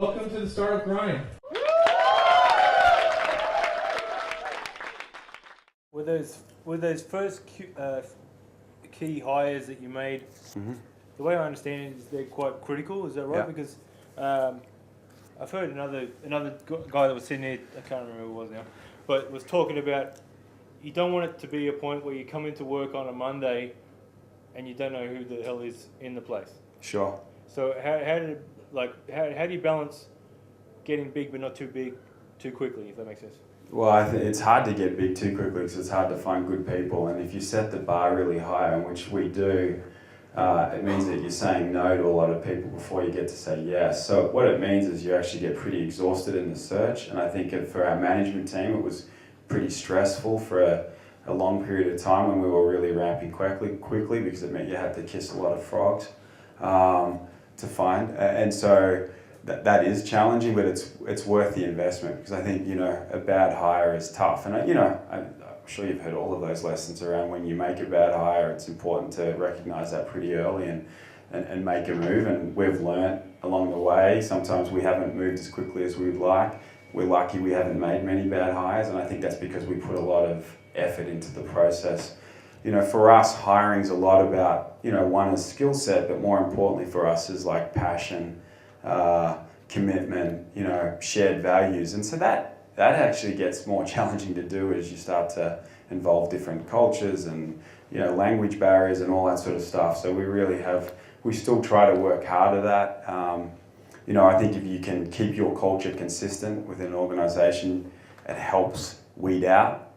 Welcome to the Startup Grind. Were those first key hires that you made? Mm-hmm. The way I understand it is they're quite critical. Is that right? Yeah. Because I've heard another guy that was sitting there. I can't remember who it was now, but was talking about you don't want it to be a point where you come into work on a Monday and you don't know who the hell is in the place. Sure. So how do you balance getting big but not too big too quickly, if that makes sense? Well, I think it's hard to get big too quickly because it's hard to find good people. And if you set the bar really high, and which we do, it means that you're saying no to a lot of people before you get to say yes. So what it means is you actually get pretty exhausted in the search. And I think for our management team, it was pretty stressful for a long period of time when we were really ramping quickly because it meant you had to kiss a lot of frogs to find. And so that is challenging, but it's worth the investment because I think, a bad hire is tough. And, I'm sure you've heard all of those lessons around when you make a bad hire, it's important to recognize that pretty early and make a move. And we've learnt along the way, sometimes we haven't moved as quickly as we'd like. We're lucky we haven't made many bad hires, and I think that's because we put a lot of effort into the process. For us, hiring's a lot about, one is skill set, but more importantly for us is like passion, commitment, shared values. And so that actually gets more challenging to do as you start to involve different cultures and, language barriers and all that sort of stuff. So we still try to work hard at that. I think if you can keep your culture consistent within an organization, it helps weed out,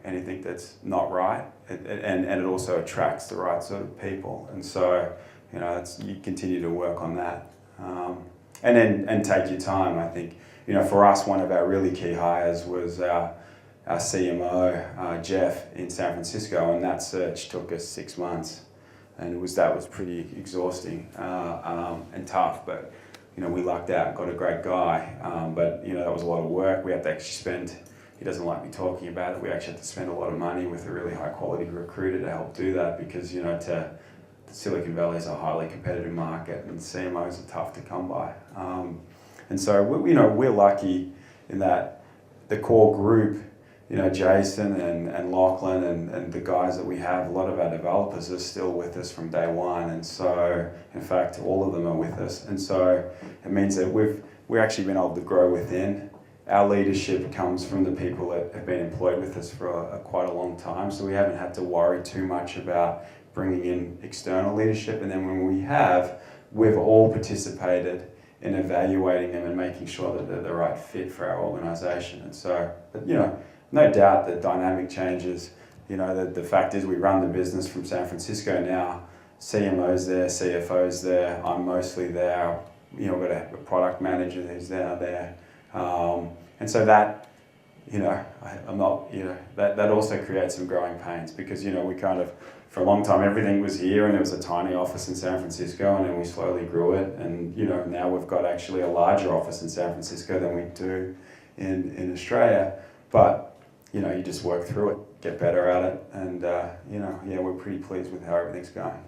anything that's not right. And it also attracts the right sort of people. And so, you continue to work on that. And take your time. I think, for us, one of our really key hires was our CMO, Jeff, in San Francisco, and that search took us 6 months. And that was pretty exhausting and tough, but we lucked out, got a great guy, but that was a lot of work. We had to actually he doesn't like me talking about it, we actually had to spend a lot of money with a really high quality recruiter to help do that because, Silicon Valley is a highly competitive market and CMOs are tough to come by. And so, we're lucky in that the core group, Jason and Lachlan and the guys that we have, a lot of our developers are still with us from day one. And so, in fact, all of them are with us. And so it means that we've actually been able to grow within. Our leadership comes from the people that have been employed with us for quite a long time. So we haven't had to worry too much about bringing in external leadership. And then when we have, we've all participated in evaluating them and making sure that they're the right fit for our organization. And so, but no doubt the dynamic changes. The fact is we run the business from San Francisco now. CMO's there, CFO's there, I'm mostly there. We've got a product manager who's now there. And so that, I'm not, that also creates some growing pains because, we kind of, for a long time, everything was here and it was a tiny office in San Francisco and then we slowly grew it. And, now we've got actually a larger office in San Francisco than we do in Australia. But, you just work through it, get better at it. And, we're pretty pleased with how everything's going.